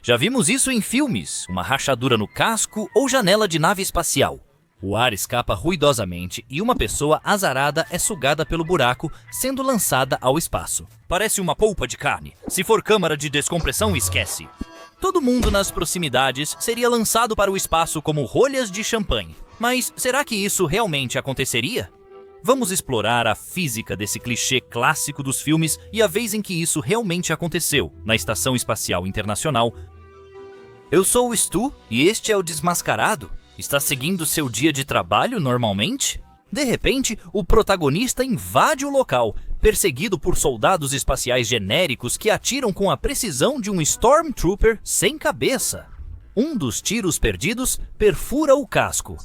Já vimos isso em filmes, uma rachadura no casco ou janela de nave espacial. O ar escapa ruidosamente e uma pessoa azarada é sugada pelo buraco, sendo lançada ao espaço. Parece uma polpa de carne. Se for câmara de descompressão, esquece. Todo mundo nas proximidades seria lançado para o espaço como rolhas de champanhe. Mas será que isso realmente aconteceria? Vamos explorar a física desse clichê clássico dos filmes e a vez em que isso realmente aconteceu na Estação Espacial Internacional. Eu sou o Stu e este é o Desmascarado. Está seguindo seu dia de trabalho normalmente? De repente, o protagonista invade o local, perseguido por soldados espaciais genéricos que atiram com a precisão de um Stormtrooper sem cabeça. Um dos tiros perdidos perfura o casco.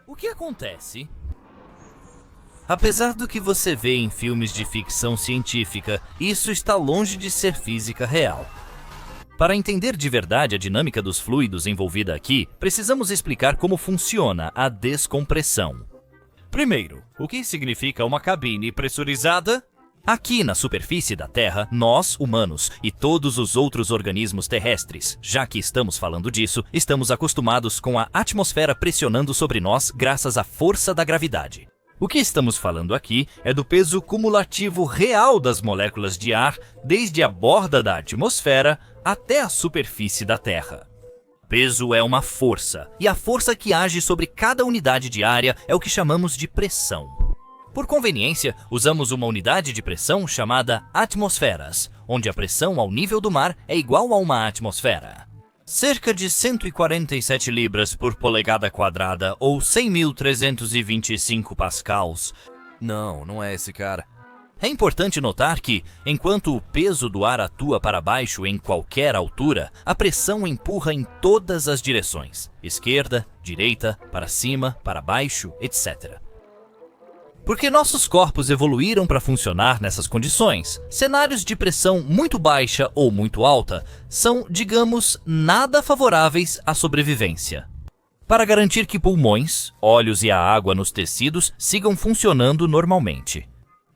O que acontece? Apesar do que você vê em filmes de ficção científica, isso está longe de ser física real. Para entender de verdade a dinâmica dos fluidos envolvida aqui, precisamos explicar como funciona a descompressão. Primeiro, o que significa uma cabine pressurizada? Aqui na superfície da Terra, nós, humanos, e todos os outros organismos terrestres, já que estamos falando disso, estamos acostumados com a atmosfera pressionando sobre nós graças à força da gravidade. O que estamos falando aqui é do peso cumulativo real das moléculas de ar desde a borda da atmosfera até a superfície da Terra. Peso é uma força, e a força que age sobre cada unidade de área é o que chamamos de pressão. Por conveniência, usamos uma unidade de pressão chamada atmosferas, onde a pressão ao nível do mar é igual a uma atmosfera. Cerca de 147 libras por polegada quadrada ou 100.325 pascals. Não é esse cara. É importante notar que, enquanto o peso do ar atua para baixo em qualquer altura, a pressão empurra em todas as direções: esquerda, direita, para cima, para baixo, etc. Porque nossos corpos evoluíram para funcionar nessas condições. Cenários de pressão muito baixa ou muito alta são, digamos, nada favoráveis à sobrevivência. Para garantir que pulmões, olhos e a água nos tecidos sigam funcionando normalmente,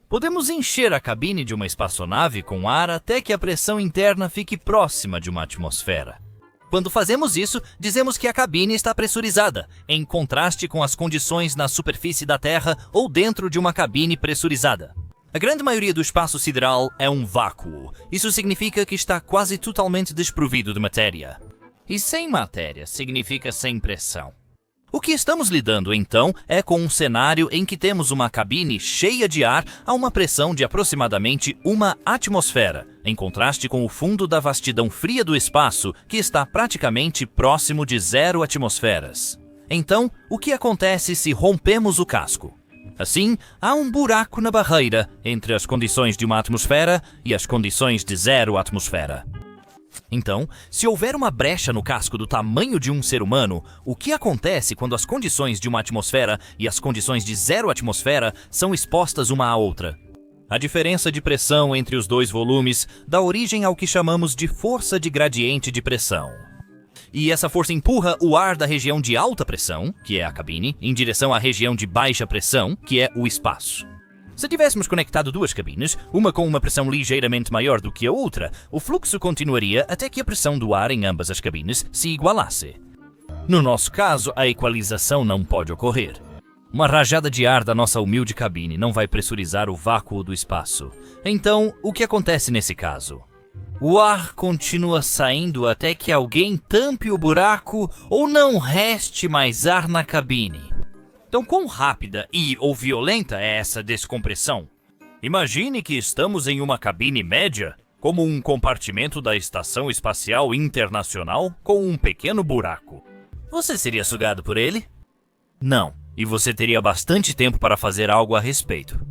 podemos encher a cabine de uma espaçonave com ar até que a pressão interna fique próxima de uma atmosfera. Quando fazemos isso, dizemos que a cabine está pressurizada, em contraste com as condições na superfície da Terra ou dentro de uma cabine pressurizada. A grande maioria do espaço sideral é um vácuo. Isso significa que está quase totalmente desprovido de matéria. E sem matéria significa sem pressão. O que estamos lidando, então, é com um cenário em que temos uma cabine cheia de ar a uma pressão de aproximadamente uma atmosfera, em contraste com o fundo da vastidão fria do espaço, que está praticamente próximo de 0 atmosferas. Então, o que acontece se rompemos o casco? Assim, há um buraco na barreira entre as condições de uma atmosfera e as condições de 0 atmosfera. Então, se houver uma brecha no casco do tamanho de um ser humano, o que acontece quando as condições de uma atmosfera e as condições de 0 atmosfera são expostas uma à outra? A diferença de pressão entre os dois volumes dá origem ao que chamamos de força de gradiente de pressão. E essa força empurra o ar da região de alta pressão, que é a cabine, em direção à região de baixa pressão, que é o espaço. Se tivéssemos conectado duas cabines, uma com uma pressão ligeiramente maior do que a outra, o fluxo continuaria até que a pressão do ar em ambas as cabines se igualasse. No nosso caso, a equalização não pode ocorrer. Uma rajada de ar da nossa humilde cabine não vai pressurizar o vácuo do espaço. Então, o que acontece nesse caso? O ar continua saindo até que alguém tampe o buraco ou não reste mais ar na cabine. Então, quão rápida ou violenta é essa descompressão? Imagine que estamos em uma cabine média, como um compartimento da Estação Espacial Internacional com um pequeno buraco. Você seria sugado por ele? Não, e você teria bastante tempo para fazer algo a respeito.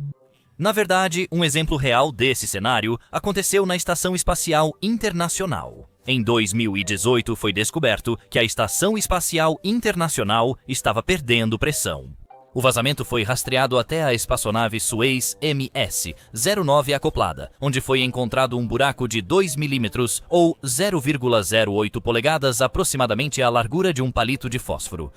Na verdade, um exemplo real desse cenário aconteceu na Estação Espacial Internacional. Em 2018 foi descoberto que a Estação Espacial Internacional estava perdendo pressão. O vazamento foi rastreado até a espaçonave Suez MS-09 acoplada, onde foi encontrado um buraco de 2 milímetros ou 0,08 polegadas, aproximadamente a largura de um palito de fósforo.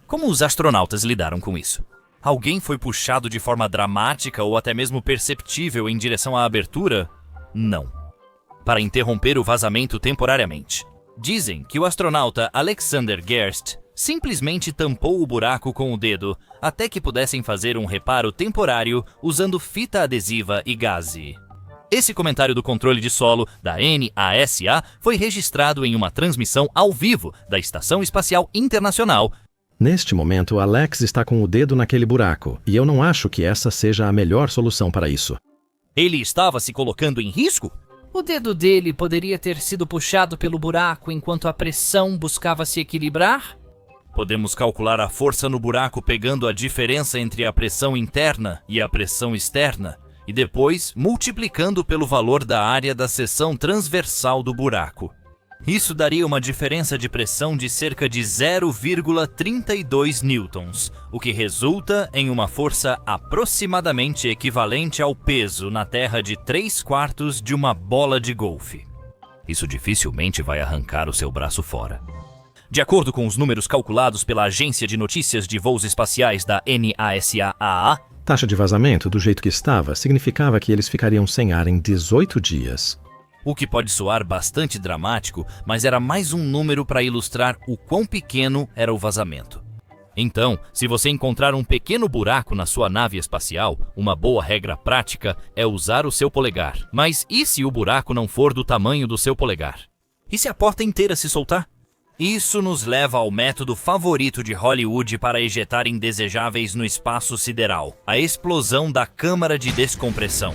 Como os astronautas lidaram com isso? Alguém foi puxado de forma dramática ou até mesmo perceptível em direção à abertura? Não. Para interromper o vazamento temporariamente. Dizem que o astronauta Alexander Gerst simplesmente tampou o buraco com o dedo até que pudessem fazer um reparo temporário usando fita adesiva e gaze. Esse comentário do controle de solo da NASA foi registrado em uma transmissão ao vivo da Estação Espacial Internacional. Neste momento, Alex está com o dedo naquele buraco, e eu não acho que essa seja a melhor solução para isso. Ele estava se colocando em risco? O dedo dele poderia ter sido puxado pelo buraco enquanto a pressão buscava se equilibrar? Podemos calcular a força no buraco pegando a diferença entre a pressão interna e a pressão externa, e depois multiplicando pelo valor da área da seção transversal do buraco. Isso daria uma diferença de pressão de cerca de 0,32 newtons, o que resulta em uma força aproximadamente equivalente ao peso na Terra de 3/4 de uma bola de golfe. Isso dificilmente vai arrancar o seu braço fora. De acordo com os números calculados pela Agência de Notícias de Voos Espaciais da NASA, Taxa de vazamento, do jeito que estava, significava que eles ficariam sem ar em 18 dias. o que pode soar bastante dramático, mas era mais um número para ilustrar o quão pequeno era o vazamento. Então, se você encontrar um pequeno buraco na sua nave espacial, uma boa regra prática é usar o seu polegar. Mas e se o buraco não for do tamanho do seu polegar? E se a porta inteira se soltar? Isso nos leva ao método favorito de Hollywood para ejetar indesejáveis no espaço sideral: a explosão da câmara de descompressão.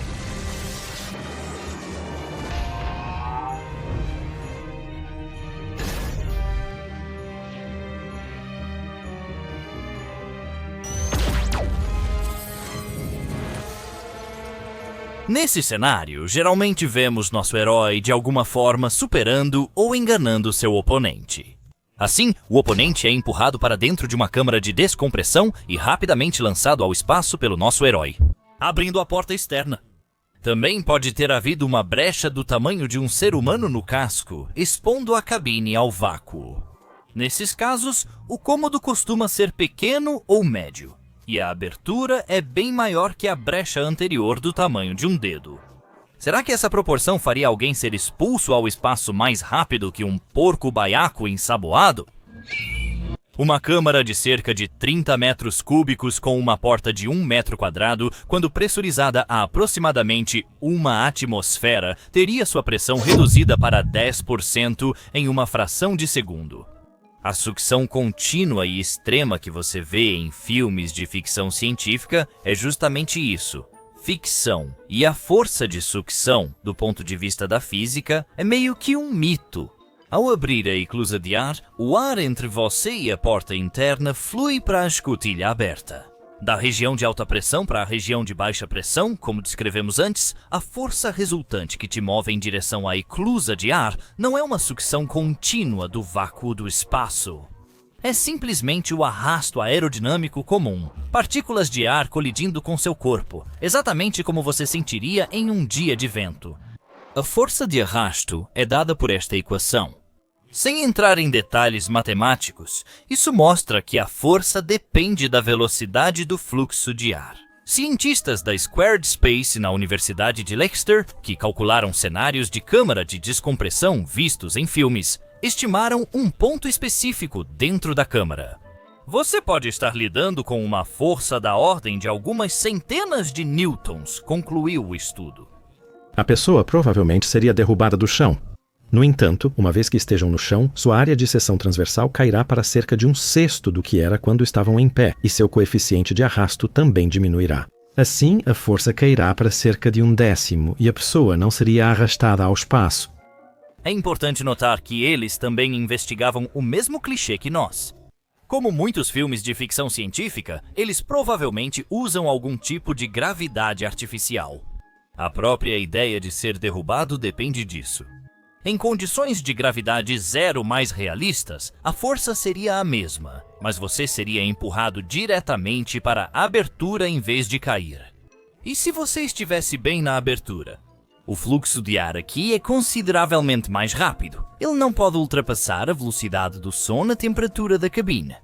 Nesse cenário, geralmente vemos nosso herói de alguma forma superando ou enganando seu oponente. Assim, o oponente é empurrado para dentro de uma câmara de descompressão e rapidamente lançado ao espaço pelo nosso herói, abrindo a porta externa. Também pode ter havido uma brecha do tamanho de um ser humano no casco, expondo a cabine ao vácuo. Nesses casos, o cômodo costuma ser pequeno ou médio, e a abertura é bem maior que a brecha anterior do tamanho de um dedo. Será que essa proporção faria alguém ser expulso ao espaço mais rápido que um porco baiaco ensaboado? Uma câmara de cerca de 30 metros cúbicos com uma porta de 1 metro quadrado, quando pressurizada a aproximadamente 1 atmosfera, teria sua pressão reduzida para 10% em uma fração de segundo. A sucção contínua e extrema que você vê em filmes de ficção científica é justamente isso: ficção. E a força de sucção, do ponto de vista da física, é meio que um mito. Ao abrir a eclusa de ar, o ar entre você e a porta interna flui para a escotilha aberta. Da região de alta pressão para a região de baixa pressão, como descrevemos antes, a força resultante que te move em direção à eclusa de ar não é uma sucção contínua do vácuo do espaço. É simplesmente o arrasto aerodinâmico comum, partículas de ar colidindo com seu corpo, exatamente como você sentiria em um dia de vento. A força de arrasto é dada por esta equação. Sem entrar em detalhes matemáticos, isso mostra que a força depende da velocidade do fluxo de ar. Cientistas da Squared Space na Universidade de Leicester, que calcularam cenários de câmara de descompressão vistos em filmes, estimaram um ponto específico dentro da câmara. Você pode estar lidando com uma força da ordem de algumas centenas de newtons, concluiu o estudo. A pessoa provavelmente seria derrubada do chão. No entanto, uma vez que estejam no chão, sua área de seção transversal cairá para cerca de 1/6 do que era quando estavam em pé, e seu coeficiente de arrasto também diminuirá. Assim, a força cairá para cerca de 1/10 e a pessoa não seria arrastada ao espaço. É importante notar que eles também investigavam o mesmo clichê que nós. Como muitos filmes de ficção científica, eles provavelmente usam algum tipo de gravidade artificial. A própria ideia de ser derrubado depende disso. Em condições de gravidade zero mais realistas, a força seria a mesma, mas você seria empurrado diretamente para a abertura em vez de cair. E se você estivesse bem na abertura? O fluxo de ar aqui é consideravelmente mais rápido. Ele não pode ultrapassar a velocidade do som na temperatura da cabine.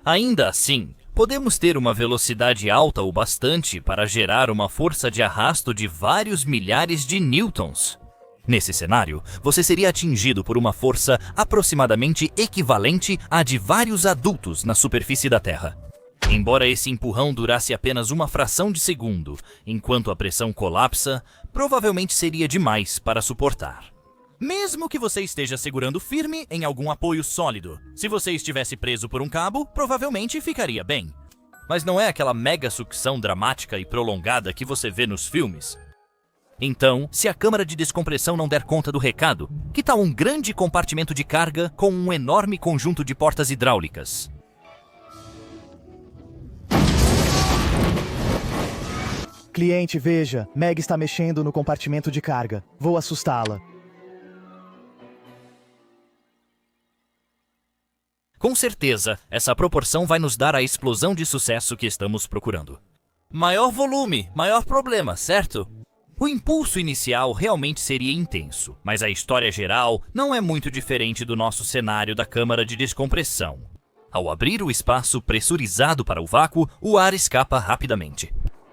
Ainda assim, podemos ter uma velocidade alta o bastante para gerar uma força de arrasto de vários milhares de newtons. Nesse cenário, você seria atingido por uma força aproximadamente equivalente à de vários adultos na superfície da Terra. Embora esse empurrão durasse apenas uma fração de segundo, enquanto a pressão colapsa, provavelmente seria demais para suportar. Mesmo que você esteja segurando firme em algum apoio sólido, se você estivesse preso por um cabo, provavelmente ficaria bem. Mas não é aquela mega sucção dramática e prolongada que você vê nos filmes. Então, se a câmara de descompressão não der conta do recado, que tal um grande compartimento de carga com um enorme conjunto de portas hidráulicas? Cliente, veja, Meg está mexendo no compartimento de carga. Vou assustá-la. Com certeza, essa proporção vai nos dar a explosão de sucesso que estamos procurando. Maior volume, maior problema, certo? O impulso inicial realmente seria intenso, mas a história geral não é muito diferente do nosso cenário da câmara de descompressão. Ao abrir o espaço pressurizado para o vácuo, o ar escapa rapidamente.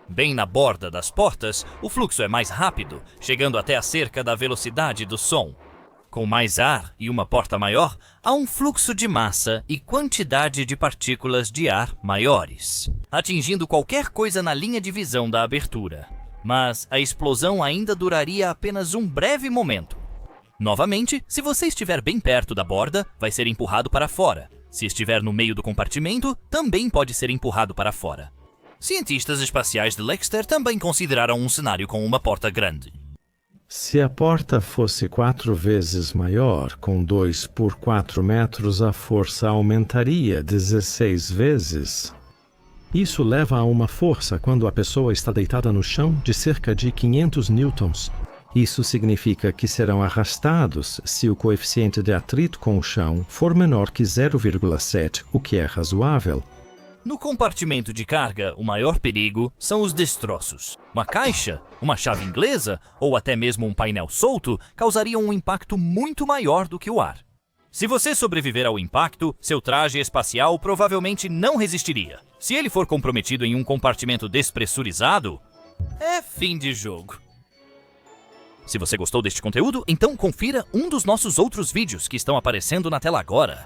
Bem na borda das portas, o fluxo é mais rápido, chegando até a cerca da velocidade do som. Com mais ar e uma porta maior, há um fluxo de massa e quantidade de partículas de ar maiores, atingindo qualquer coisa na linha de visão da abertura. Mas a explosão ainda duraria apenas um breve momento. Novamente, se você estiver bem perto da borda, vai ser empurrado para fora. Se estiver no meio do compartimento, também pode ser empurrado para fora. Cientistas espaciais de Lexter também consideraram um cenário com uma porta grande. Se a porta fosse 4 vezes maior, com 2 por 4 metros, a força aumentaria 16 vezes. Isso leva a uma força quando a pessoa está deitada no chão de cerca de 500 newtons. Isso significa que serão arrastados se o coeficiente de atrito com o chão for menor que 0,7, o que é razoável. No compartimento de carga, o maior perigo são os destroços. Uma caixa, uma chave inglesa ou até mesmo um painel solto causariam um impacto muito maior do que o ar. Se você sobreviver ao impacto, seu traje espacial provavelmente não resistiria. Se ele for comprometido em um compartimento despressurizado, é fim de jogo. Se você gostou deste conteúdo, então confira um dos nossos outros vídeos que estão aparecendo na tela agora.